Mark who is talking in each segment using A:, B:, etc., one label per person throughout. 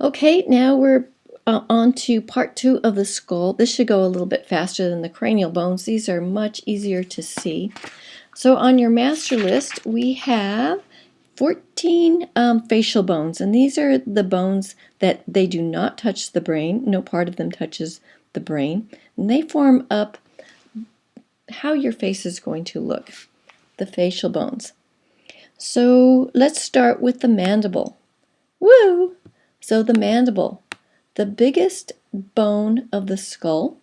A: Okay, now we're on to part 2 of the skull. This should go a little bit faster than the cranial bones. These are much easier to see. So on your master list, we have 14 facial bones, and these are the bones that they do not touch the brain. No part of them touches the brain, and they form up how your face is going to look, the facial bones. So let's start with the mandible. Woo! So the mandible, the biggest bone of the skull.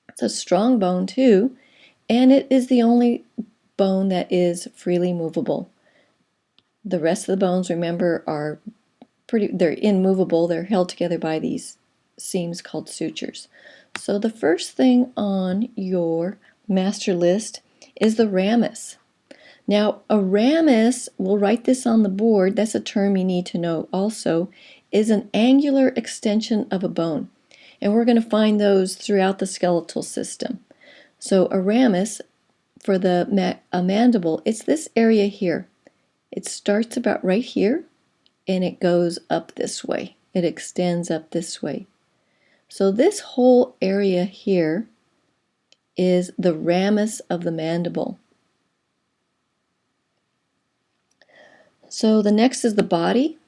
A: It's a strong bone too, and it is the only bone that is freely movable. The rest of the bones, remember, are they're immovable. They're held together by these seams called sutures. So the first thing on your master list is the ramus. Now, a ramus, we'll write this on the board, that's a term you need to know also, is an angular extension of a bone. And we're going to find those throughout the skeletal system. So a ramus, for the mandible, it's this area here. It starts about right here, and it goes up this way. It extends up this way. So this whole area here is the ramus of the mandible. So the next is the body.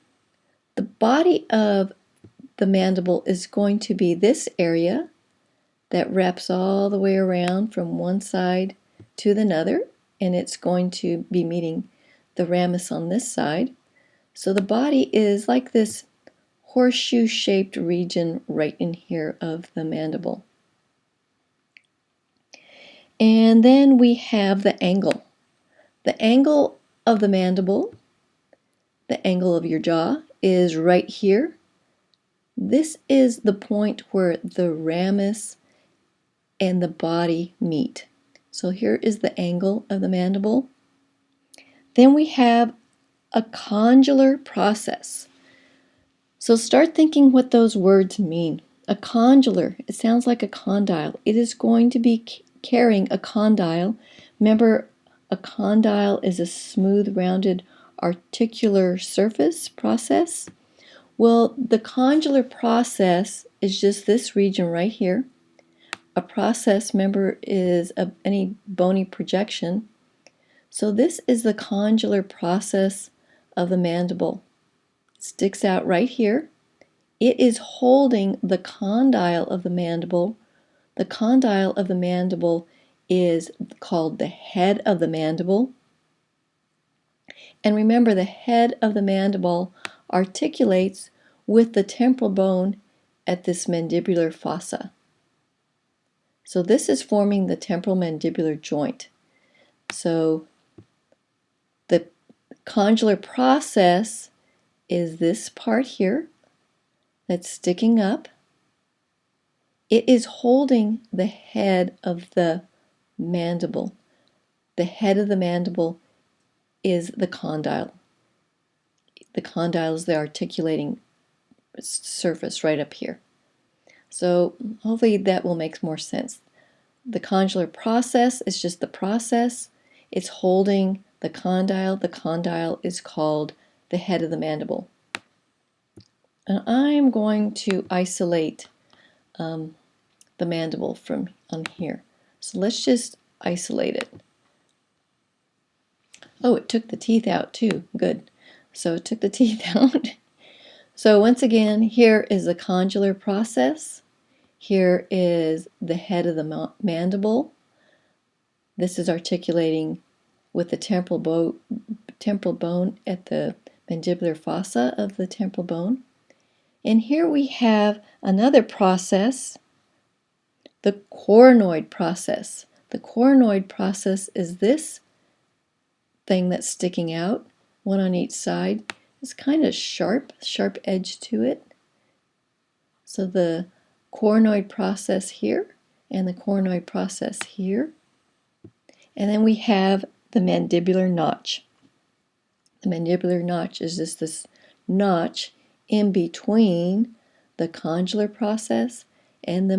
A: The body of the mandible is going to be this area that wraps all the way around from one side to the other, and it's going to be meeting the ramus on this side. So the body is like this horseshoe-shaped region right in here of the mandible. And then we have the angle. The angle of the mandible, the angle of your jaw, is right here. This is the point where the ramus and the body meet. So here is the angle of the mandible. Then we have a condylar process. So start thinking what those words mean. A condylar, it sounds like a condyle. It is going to be carrying a condyle. Remember, a condyle is a smooth, rounded, articular surface process. Well, the condylar process is just this region right here. A process, remember, is any bony projection. So this is the condylar process of the mandible. It sticks out right here. It is holding the condyle of the mandible. The condyle of the mandible is called the head of the mandible. And remember, the head of the mandible articulates with the temporal bone at this mandibular fossa. So this is forming the temporal mandibular joint. So the condylar process is this part here that's sticking up. It is holding the head of the mandible. The head of the mandible is the condyle. The condyle is the articulating surface right up here. So hopefully that will make more sense. The condylar process is just the process. It's holding the condyle. The condyle is called the head of the mandible. And I'm going to isolate the mandible from on here. So let's just isolate it. Oh, it took the teeth out too. Good. So it took the teeth out. So once again, here is the condylar process. Here is the head of the mandible. This is articulating with the temporal bone at the mandibular fossa of the temporal bone. And here we have another process, the coronoid process. The coronoid process is this thing that's sticking out, one on each side. It's kind of sharp edge to it. So the coronoid process here and the coronoid process here. And then we have the mandibular notch. The mandibular notch is just this notch in between the condylar process and the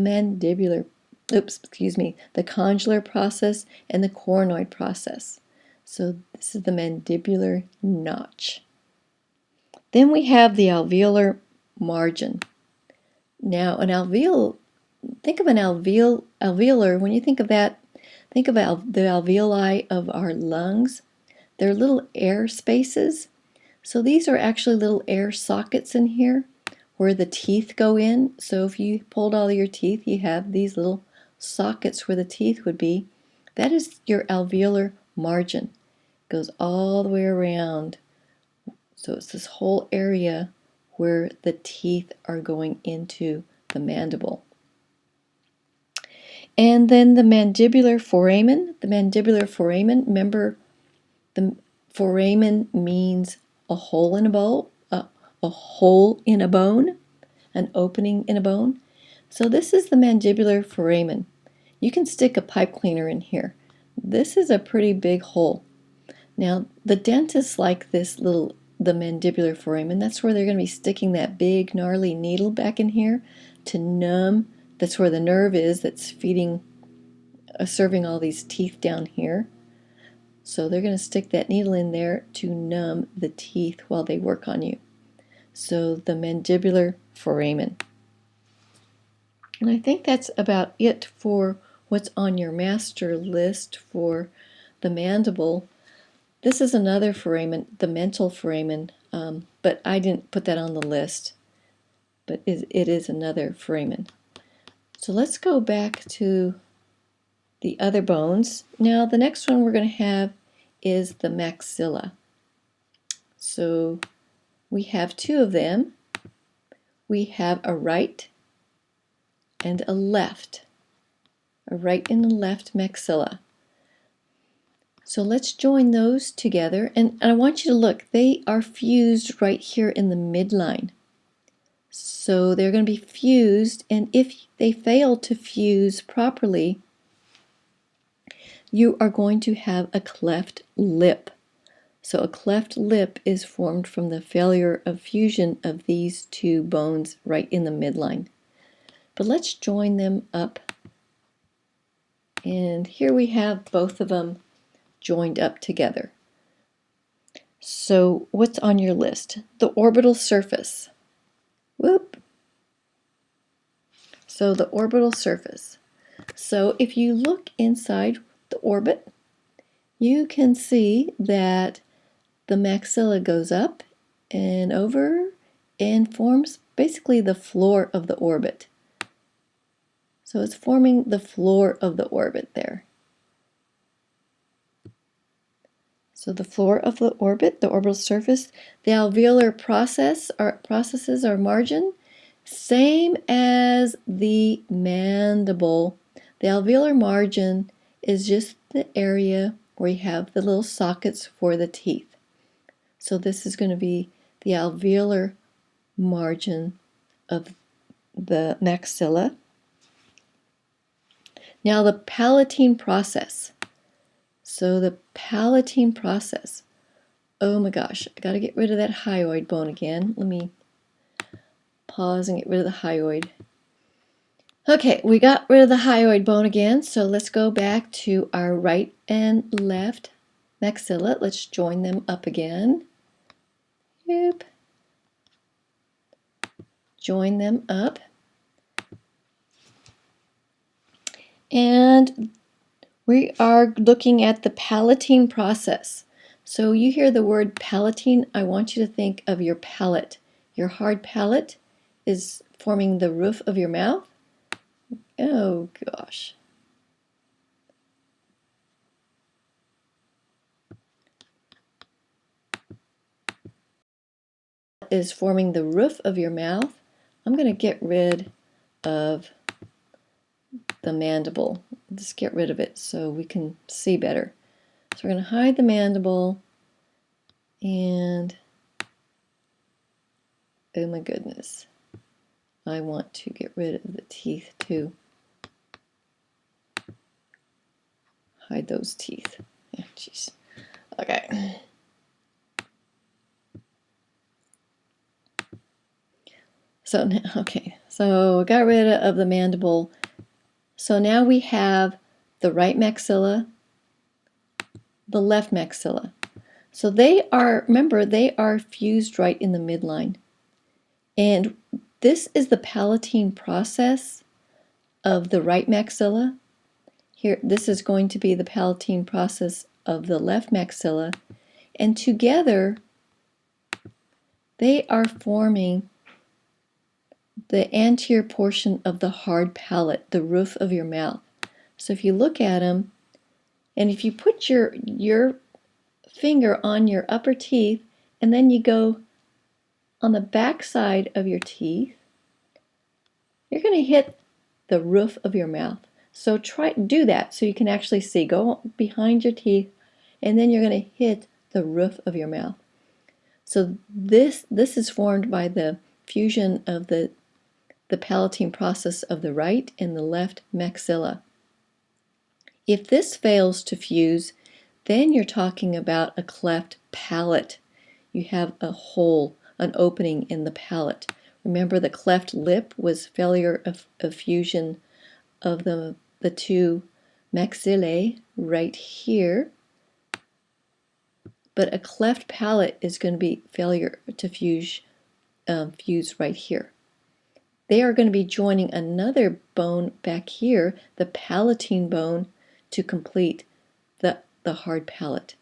A: the condylar process and the coronoid process. So this is the mandibular notch. Then we have the alveolar margin. Now, think of an alveolar. When you think of that, think about the alveoli of our lungs. They're little air spaces. So these are actually little air sockets in here where the teeth go in. So if you pulled all your teeth, you have these little sockets where the teeth would be. That is your alveolar margin. It goes all the way around. So it's this whole area where the teeth are going into the mandible. And then the mandibular foramen. The mandibular foramen, remember, the foramen means a hole in a bone, a hole in a bone, an opening in a bone. So this is the mandibular foramen. You can stick a pipe cleaner in here. This is a pretty big hole. Now, the dentists like the mandibular foramen. That's where they're going to be sticking that big gnarly needle back in here to numb. That's where the nerve is that's serving all these teeth down here. So they're going to stick that needle in there to numb the teeth while they work on you. So the mandibular foramen. And I think that's about it for what's on your master list for the mandible. This is another foramen, the mental foramen, but I didn't put that on the list. But it is another foramen. So let's go back to the other bones. Now the next one we're going to have is the maxilla. So we have two of them. We have a right and a left. A right and a left maxilla. So let's join those together, and I want you to look, they are fused right here in the midline. So they're going to be fused, and if they fail to fuse properly, you are going to have a cleft lip. So a cleft lip is formed from the failure of fusion of these two bones right in the midline. But let's join them up. And here we have both of them joined up together. So what's on your list? The orbital surface. Whoop. So the orbital surface. So if you look inside the orbit, you can see that the maxilla goes up and over and forms basically the floor of the orbit. So it's forming the floor of the orbit there. So the floor of the orbit, the orbital surface, the alveolar processes are margin, same as the mandible. The alveolar margin is just the area where you have the little sockets for the teeth. So this is going to be the alveolar margin of the maxilla. Now the palatine process. So the palatine process. Oh my gosh, I got to get rid of that hyoid bone again. Let me pause and get rid of the hyoid. Okay, we got rid of the hyoid bone again, so let's go back to our right and left maxilla. Let's join them up again. Yep. Join them up. And we are looking at the palatine process. So you hear the word palatine, I want you to think of your palate. Your hard palate is forming the roof of your mouth. Oh gosh. Is forming the roof of your mouth. I'm going to get rid of the mandible. Just get rid of it so we can see better. So we're going to hide the mandible, and oh my goodness, I want to get rid of the teeth too. Hide those teeth. Oh, jeez. Okay. So okay, so got rid of the mandible. So now we have the right maxilla, the left maxilla. So they are, remember, they are fused right in the midline. And this is the palatine process of the right maxilla. Here, this is going to be the palatine process of the left maxilla. And together, they are forming the anterior portion of the hard palate, the roof of your mouth. So if you look at them, and if you put your finger on your upper teeth, and then you go on the back side of your teeth, you're going to hit the roof of your mouth. So do that so you can actually see. Go behind your teeth, and then you're going to hit the roof of your mouth. So this is formed by the fusion of the palatine process of the right and the left maxilla. If this fails to fuse, then you're talking about a cleft palate. You have a hole, an opening in the palate. Remember, the cleft lip was failure of fusion of the two maxillae right here. But a cleft palate is going to be failure to fuse right here. They are going to be joining another bone back here, the palatine bone, to complete the hard palate.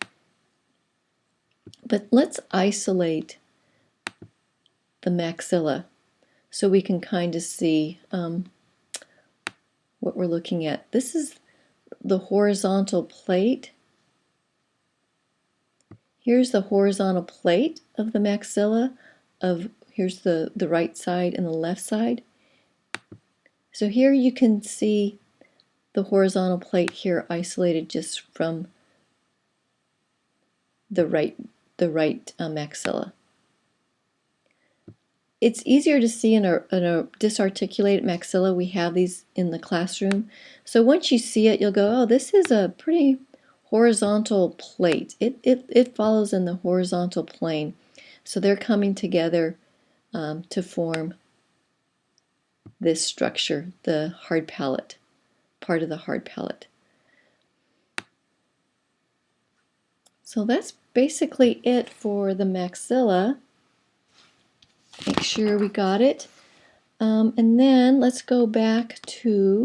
A: But let's isolate the maxilla so we can kind of see what we're looking at. This is the horizontal plate. Here's the horizontal plate of the maxilla. Here's the right side and the left side. So here you can see the horizontal plate here isolated just from the right maxilla. It's easier to see in a disarticulated maxilla. We have these in the classroom. So once you see it, you'll go, oh, this is a pretty horizontal plate. It follows in the horizontal plane. So they're coming together to form this structure, the hard palate, part of the hard palate. So that's basically it for the maxilla. Make sure we got it. And then let's go back to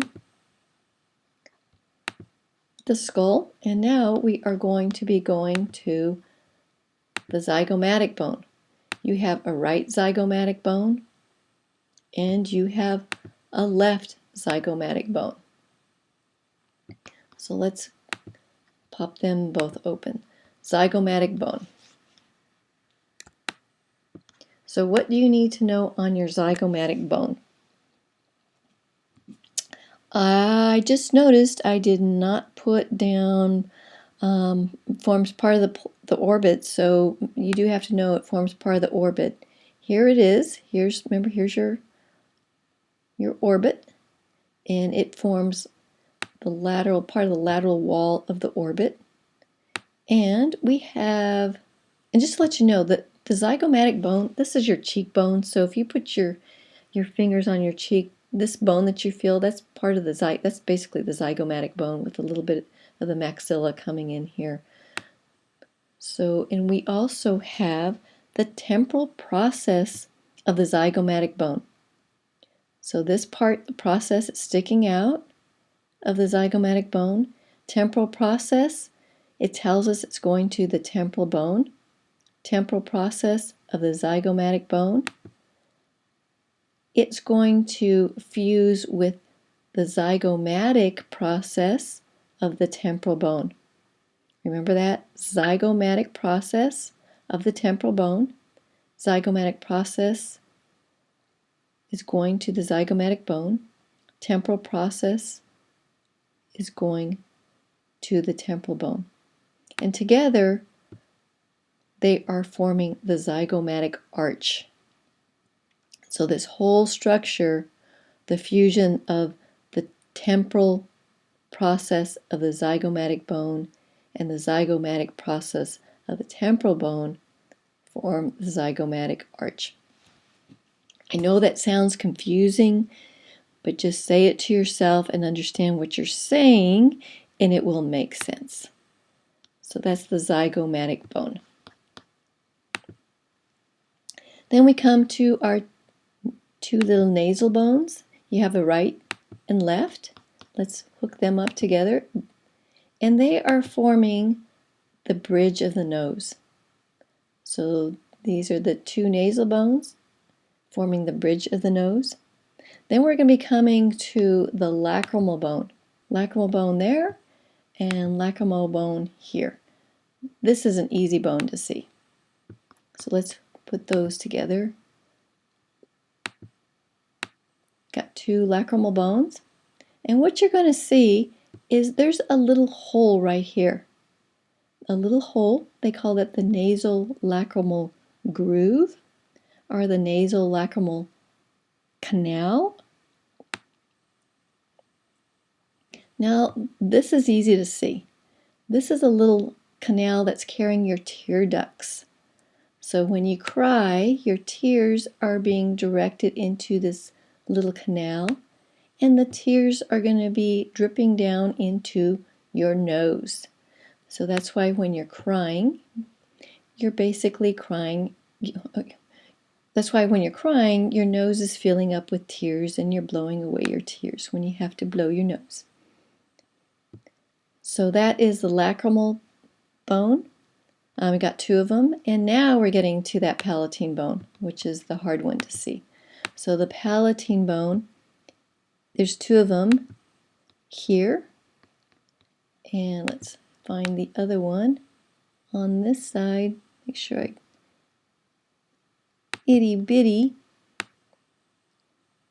A: the skull. And now we are going to be going to the zygomatic bone. You have a right zygomatic bone and you have a left zygomatic bone. So let's pop them both open. Zygomatic bone. So what do you need to know on your zygomatic bone? I just noticed I did not put down forms part of the orbit, so you do have to know it forms part of the orbit. Here it is. Remember, here's your orbit, and it forms the lateral part of the lateral wall of the orbit. And we have, and just to let you know that the zygomatic bone, this is your cheekbone. So if you put your fingers on your cheek, this bone that you feel, that's part of that's basically the zygomatic bone with a little bit of the maxilla coming in here. So, and we also have the temporal process of the zygomatic bone. So this part, the process is sticking out of the zygomatic bone. Temporal process, it tells us it's going to the temporal bone. Temporal process of the zygomatic bone. It's going to fuse with the zygomatic process of the temporal bone. Remember that? Zygomatic process of the temporal bone. Zygomatic process is going to the zygomatic bone. Temporal process is going to the temporal bone. And together, they are forming the zygomatic arch. So this whole structure, the fusion of the temporal process of the zygomatic bone and the zygomatic process of the temporal bone form the zygomatic arch. I know that sounds confusing, but just say it to yourself and understand what you're saying, and it will make sense. So that's the zygomatic bone. Then we come to our two little nasal bones. You have the right and left. Let's hook them up together. And they are forming the bridge of the nose. So these are the two nasal bones forming the bridge of the nose. Then we're going to be coming to the lacrimal bone. Lacrimal bone there and lacrimal bone here. This is an easy bone to see. So let's put those together. Got two lacrimal bones. And what you're going to see is there's a little hole right here. A little hole, they call it the nasal lacrimal groove or the nasal lacrimal canal. Now, this is easy to see. This is a little canal that's carrying your tear ducts. So when you cry, your tears are being directed into this little canal, and the tears are going to be dripping down into your nose. So that's why when you're crying, you're basically crying. That's why when you're crying, your nose is filling up with tears and you're blowing away your tears when you have to blow your nose. So that is the lacrimal bone. We got two of them, and now we're getting to that palatine bone, which is the hard one to see. So the palatine bone, there's two of them here, and let's find the other one on this side. Make sure I itty bitty.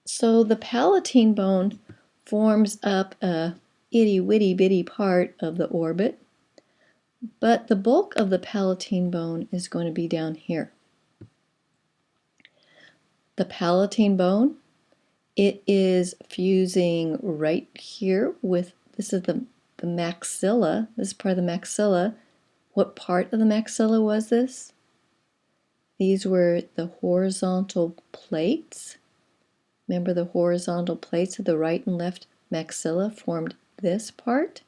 A: So the palatine bone forms up a itty witty bitty part of the orbit, but the bulk of the palatine bone is going to be down here. The palatine bone, it is fusing right here with, this is the maxilla. This is part of the maxilla. What part of the maxilla was this? These were the horizontal plates. Remember the horizontal plates of the right and left maxilla formed this part?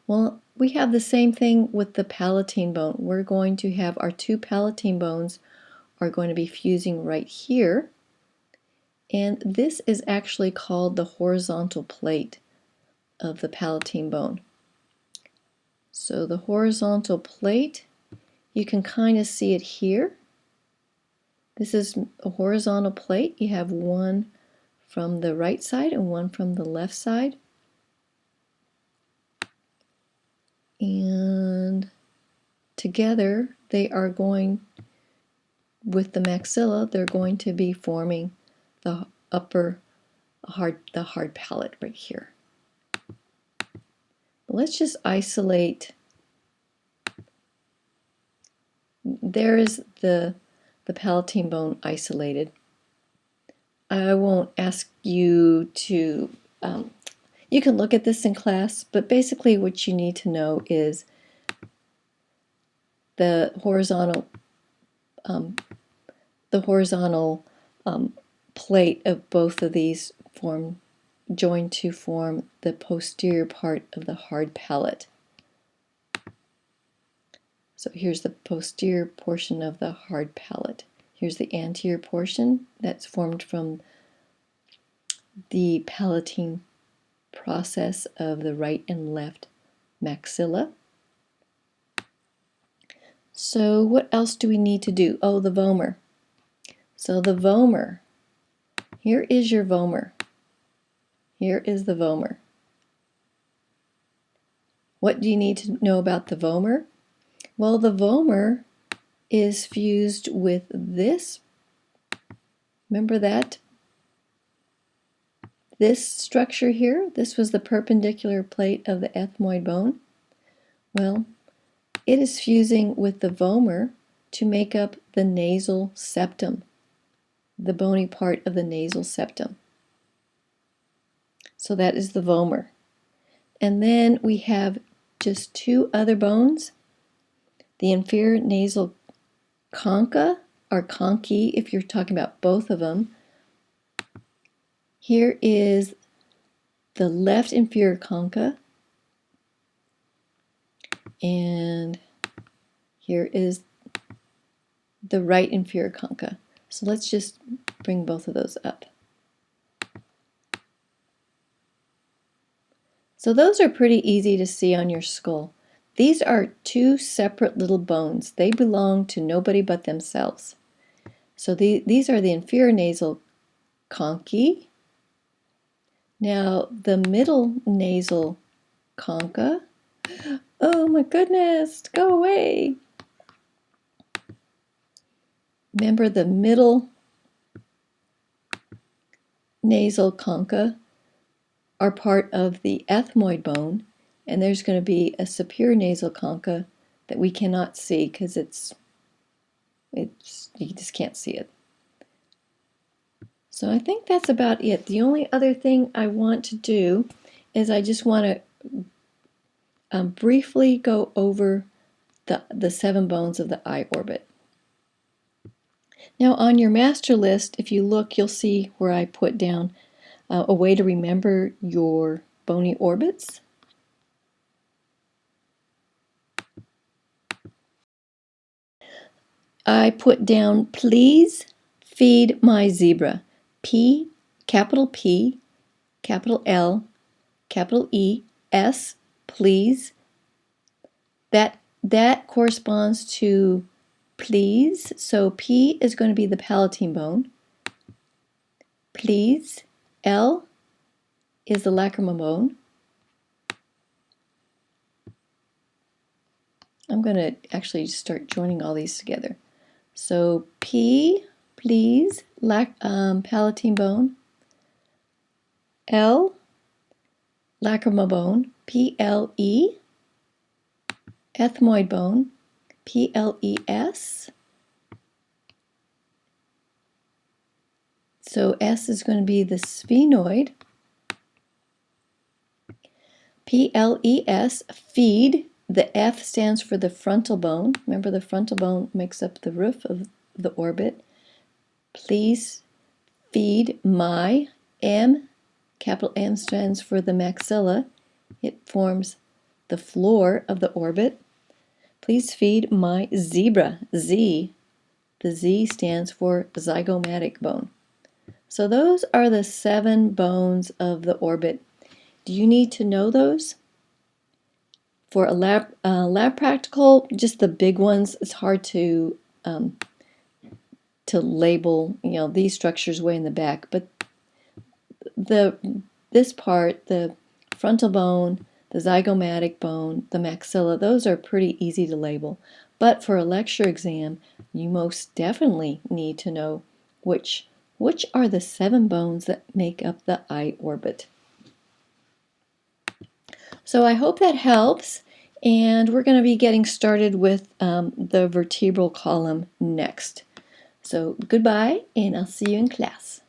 A: Well, we have the same thing with the palatine bone. We're going to have our two palatine bones are going to be fusing right here. And this is actually called the horizontal plate of the palatine bone. So the horizontal plate, you can kind of see it here. This is a horizontal plate. You have one from the right side and one from the left side. And together they are going, with the maxilla, they're going to be forming the upper the hard palate right here. Let's just isolate. There is the palatine bone isolated. I won't ask you to, you can look at this in class, but basically what you need to know is the horizontal plate of both of these join to form the posterior part of the hard palate. So here's the posterior portion of the hard palate. Here's the anterior portion that's formed from the palatine process of the right and left maxilla. So what else do we need to do? Oh, the vomer. So the vomer, here is your vomer. Here is the vomer. What do you need to know about the vomer? Well, the vomer is fused with this. Remember that? This structure here, this was the perpendicular plate of the ethmoid bone. Well, it is fusing with the vomer to make up the nasal septum, the bony part of the nasal septum. So that is the vomer. And then we have just two other bones, the inferior nasal concha, or conchae if you're talking about both of them. Here is the left inferior concha, and here is the right inferior concha. So let's just bring both of those up. So those are pretty easy to see on your skull. These are two separate little bones. They belong to nobody but themselves. So these are the inferior nasal conchae. Now the middle nasal concha. Oh my goodness, go away. Remember, the middle nasal concha are part of the ethmoid bone, and there's going to be a superior nasal concha that we cannot see because you just can't see it. So I think that's about it. The only other thing I want to do is I just want to briefly go over the 7 bones of the eye orbit. Now on your master list, if you look, you'll see where I put down a way to remember your bony orbits. I put down, please feed my zebra. P, capital P, capital L, capital E, S, please. That corresponds to please. So P is going to be the palatine bone. Please. L is the lacrimal bone. I'm going to actually start joining all these together. So P, please, palatine bone. L, lacrimal bone. PLE, ethmoid bone. PLES. So S is going to be the sphenoid. PLES, feed. The F stands for the frontal bone. Remember, the frontal bone makes up the roof of the orbit. Please feed my. M, capital M stands for the maxilla. It forms the floor of the orbit. Please feed my zebra. Z, the Z stands for zygomatic bone. So those are the 7 bones of the orbit. Do you need to know those? For a lab practical, just the big ones. It's hard to label, these structures way in the back. But this part, the frontal bone, the zygomatic bone, the maxilla, those are pretty easy to label. But for a lecture exam, you most definitely need to know which are the 7 bones that make up the eye orbit. So I hope that helps, and we're going to be getting started with the vertebral column next. So goodbye, and I'll see you in class.